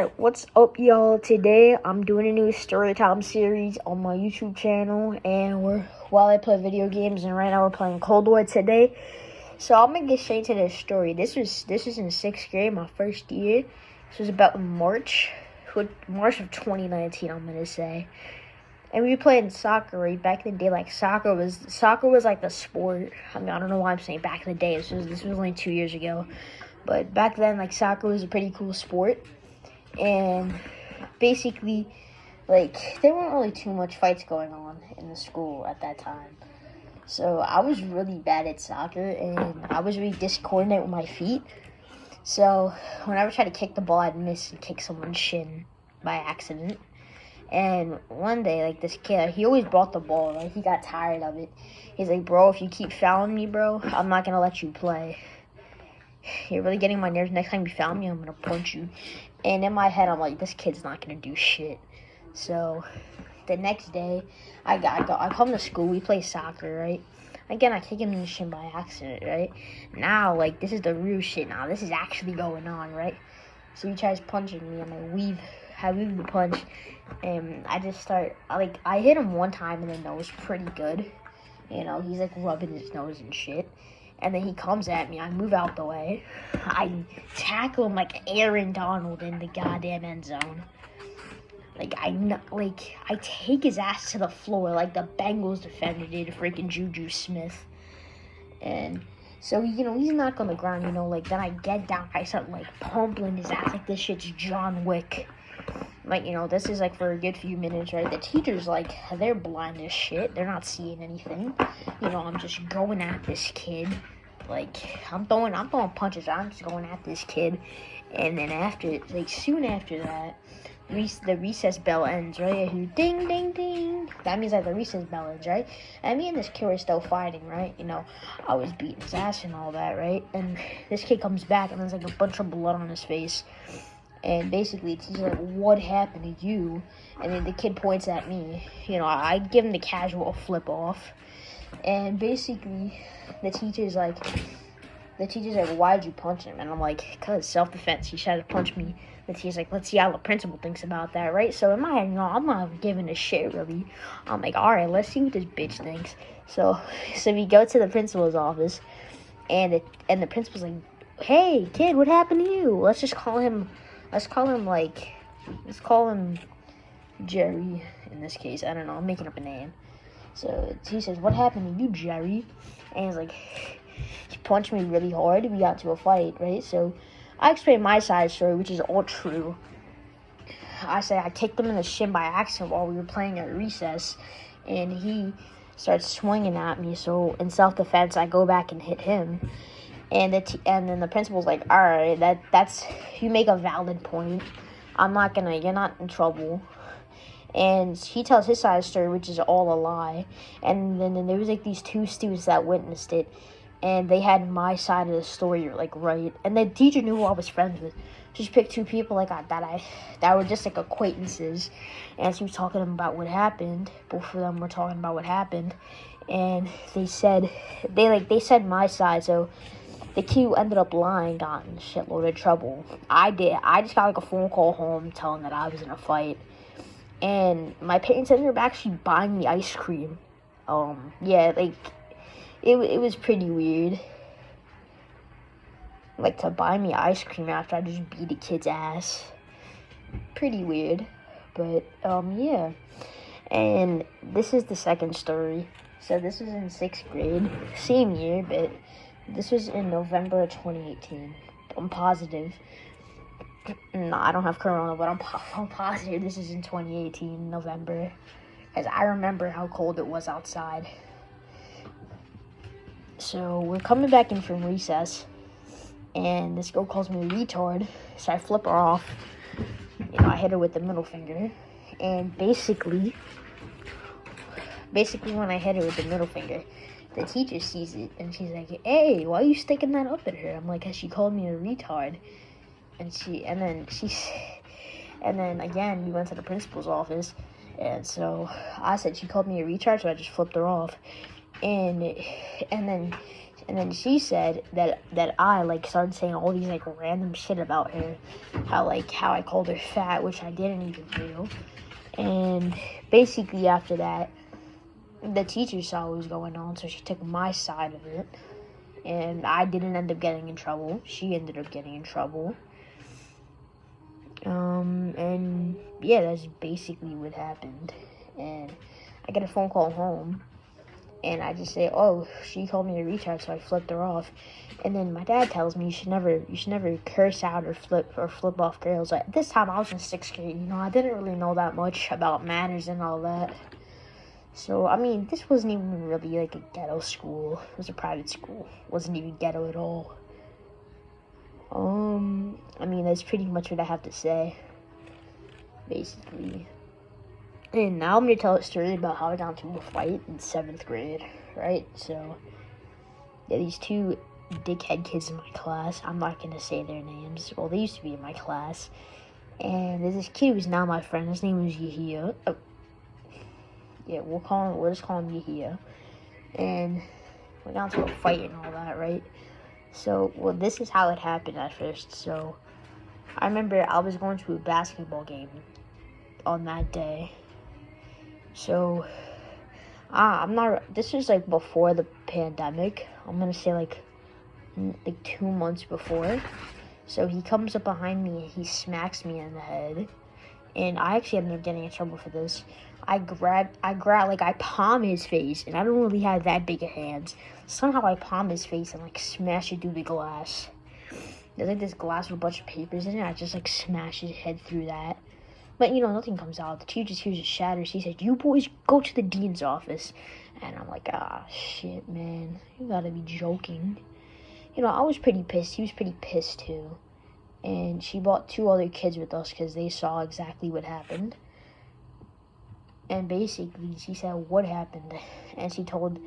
What's up, y'all? Today I'm doing a new story time series on my YouTube channel, and while I play video games, and right now we're playing Cold War today. So I'm gonna get straight to this story. This is in 6th grade, my first year. This was about March of 2019. I'm gonna say, and we were playing soccer right back in the day. Like soccer was like the sport. I mean, I don't know why I'm saying back in the day. This was only 2 years ago, but back then, like, soccer was a pretty cool sport. And basically, like, there weren't really too much fights going on in the school at that time. So I was really bad at soccer, and I was really discoordinated with my feet. So whenever I tried to kick the ball, I'd miss and kick someone's shin by accident. And one day, like, this kid, he always brought the ball, right? He got tired of it. He's like, bro, if you keep fouling me, bro, I'm not going to let you play. You're really getting my nerves. Next time you foul me, I'm going to punch you. And in my head, I'm like, this kid's not going to do shit. So the next day, I come to school. We play soccer, right? Again, I kick him in the shin by accident, right? Now, like, this is the real shit now. This is actually going on, right? So he tries punching me, and I weave the punch. And I just start, I hit him one time in the nose pretty good. You know, he's, like, rubbing his nose and shit. And then he comes at me. I move out the way. I tackle him like Aaron Donald in the goddamn end zone. I take his ass to the floor like the Bengals defender did to freaking Juju Smith. And so, you know, he's not on the ground, you know, like, then I get down. I start, like, pumping his ass like this shit's John Wick. Like, you know, this is, like, for a good few minutes, right? The teacher's, like, they're blind as shit. They're not seeing anything. You know, I'm just going at this kid. Like, I'm throwing punches. I'm just going at this kid. And then soon after that, the recess bell ends, right? I hear ding, ding, ding. That means, like, the recess bell ends, right? And me and this kid were still fighting, right? You know, I was beating his ass and all that, right? And this kid comes back, and there's, like, a bunch of blood on his face. And basically, it's like, what happened to you? And then the kid points at me. You know, I give him the casual flip off. And basically, the teacher's like, why'd you punch him? And I'm like, cause self-defense. He tried to punch me. The teacher's like, let's see how the principal thinks about that, right? So in my head, you know, I'm not giving a shit, really. I'm like, all right, let's see what this bitch thinks. So we go to the principal's office, and the principal's like, hey, kid, what happened to you? Let's call him Jerry in this case. I don't know. I'm making up a name. So he says, what happened to you, Jerry? And he's like, he punched me really hard. We got to a fight, right? So I explained my side of the story, which is all true. I say I kicked him in the shin by accident while we were playing at recess, and he starts swinging at me. So in self-defense, I go back and hit him. And then the principal's like, all right, that's you make a valid point. You're not in trouble. And he tells his side of the story, which is all a lie. And then there was, like, these two students that witnessed it, and they had my side of the story, like, right. And the teacher knew who I was friends with. She just picked two people that were just, like, acquaintances. And she was talking about what happened. Both of them were talking about what happened, and they said my side. So the kid who ended up lying got in a shitload of trouble. I just got, like, a phone call home telling that I was in a fight. And my parents ended up actually buying me ice cream. Yeah, like, it was pretty weird. Like, to buy me ice cream after I just beat a kid's ass. Pretty weird. But, yeah. And this is the second story. So this was in 6th grade. Same year, but this was in November of 2018. I'm positive. No, I don't have corona, but I'm positive this is in 2018, November. Because I remember how cold it was outside. So we're coming back in from recess, and this girl calls me a retard. So I flip her off. You know, I hit her with the middle finger. And basically when I hit her with the middle finger, the teacher sees it, and she's like, hey, why are you sticking that up at her? I'm like, 'cause she called me a retard. And then again, we went to the principal's office, and so I said she called me a retard, so I just flipped her off. And then And then she said that I like started saying all these like random shit about her, how I called her fat, which I didn't even do. And basically after that, the teacher saw what was going on, so she took my side of it. And I didn't end up getting in trouble. She ended up getting in trouble. And yeah, that's basically what happened. And I get a phone call home, and I just say, "Oh, she called me a retard," so I flipped her off. And then my dad tells me you should never curse out or flip off girls. At this time, I was in 6th grade. You know, I didn't really know that much about manners and all that. So I mean, this wasn't even really like a ghetto school. It was a private school. It wasn't even ghetto at all. I mean, that's pretty much what I have to say, basically. And now I'm going to tell a story about how I got into a fight in 7th grade, right? So, yeah, these two dickhead kids in my class, I'm not going to say their names. Well, they used to be in my class. And there's this kid who's now my friend. His name was Yahia. Oh, yeah, we'll just call him Yahia. And we got into a fight and all that, right? So, well, this is how it happened at first. So, I remember I was going to a basketball game on that day. So, this was like before the pandemic. I'm gonna say like 2 months before. So he comes up behind me and he smacks me in the head. And I actually ended up getting in trouble for this. I palm his face, and I don't really have that big of hands. Somehow I palm his face and like smash it through the glass. There's like this glass with a bunch of papers in it. I just like smash his head through that. But you know, nothing comes out. The teacher just hears it shatters. He said, "You boys go to the dean's office." And I'm like, ah, shit, man. You gotta be joking. You know, I was pretty pissed. He was pretty pissed too. And she brought 2 other kids with us because they saw exactly what happened. And basically, she said, "What happened?" And she told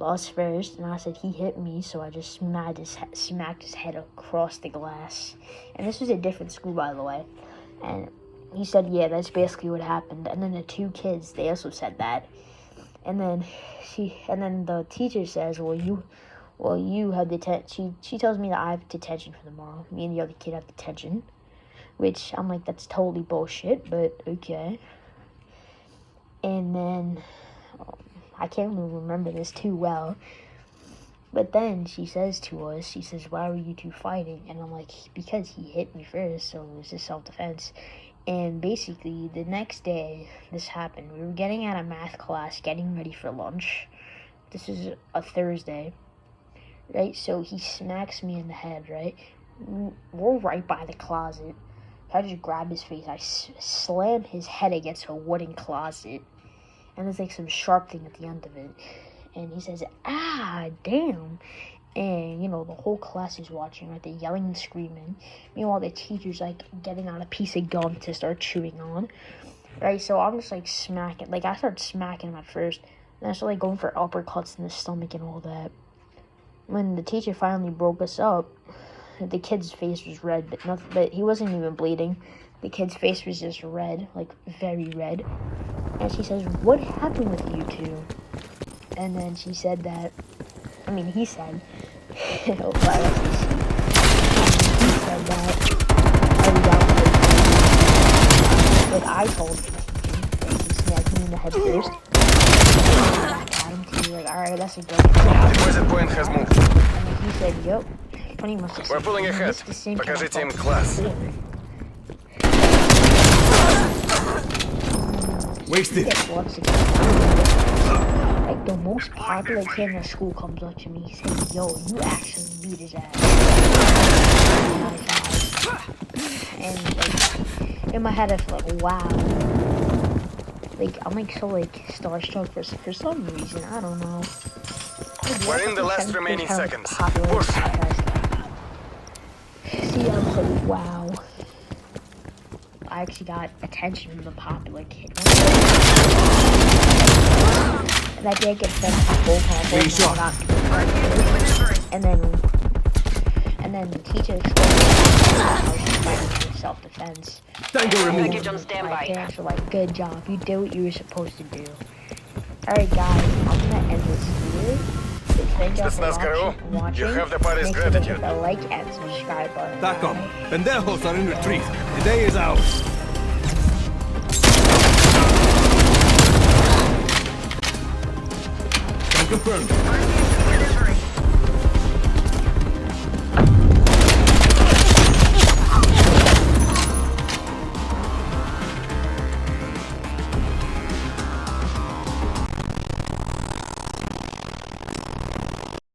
us first. And I said, "He hit me," so I just smacked his head across the glass. And this was a different school, by the way. And he said, "Yeah, that's basically what happened." And then the 2 kids, they also said that. And then the teacher says, "Well, you have detention." She tells me that I have detention for tomorrow. Me and the other kid have detention, which I'm like, that's totally bullshit, but okay. And then I can't really remember this too well. But then she says to us, she says, "Why were you 2 fighting?" And I'm like, "Because he hit me first, so it was just self-defense." And basically, the next day, this happened. We were getting out of math class, getting ready for lunch. This is a Thursday, right? So he smacks me in the head, right? We're right by the closet. I just grab his face. I slam his head against a wooden closet. And there's like some sharp thing at the end of it. And he says, "Ah, damn." And, you know, the whole class is watching, right? They're yelling and screaming. Meanwhile, the teacher's, like, getting out a piece of gum to start chewing on. Right? So I'm just, like, smacking. Like, I started smacking him at first. And I started, like, going for uppercuts in the stomach and all that. When the teacher finally broke us up, the kid's face was red. But he wasn't even bleeding. The kid's face was just red. Like, very red. And she says, "What happened with you 2? And then she said that, he said, he said that I told him that he smacked me in the head first. Like, alright, that's a good one. Deposit point has moved. And then he said, "Yep." Pretty much the same. We're pulling ahead. Покажите им класс. Wasted. Like, the most popular kid in the school comes up to me. He says, "Yo, you actually beat his ass." And, like, in my head, I feel like, wow. Like, I'm, like, so, like, starstruck for some reason. I don't know. We're in the last remaining seconds. Push. See, I was like, wow. I actually got attention from the popular kid. And I did get sent to full combo and then the teacher explained I was just fighting for self-defense. Package on standby. My parents were like, "Good job, you did what you were supposed to do." Alright guys, I'm gonna end this here. Thank y'all for Spetsnaz Karoo, watching. you have the party's Make sure to hit gratitude. the like and subscribe button. TACOM, pendejos are in retreat. The day is ours. Confirmed.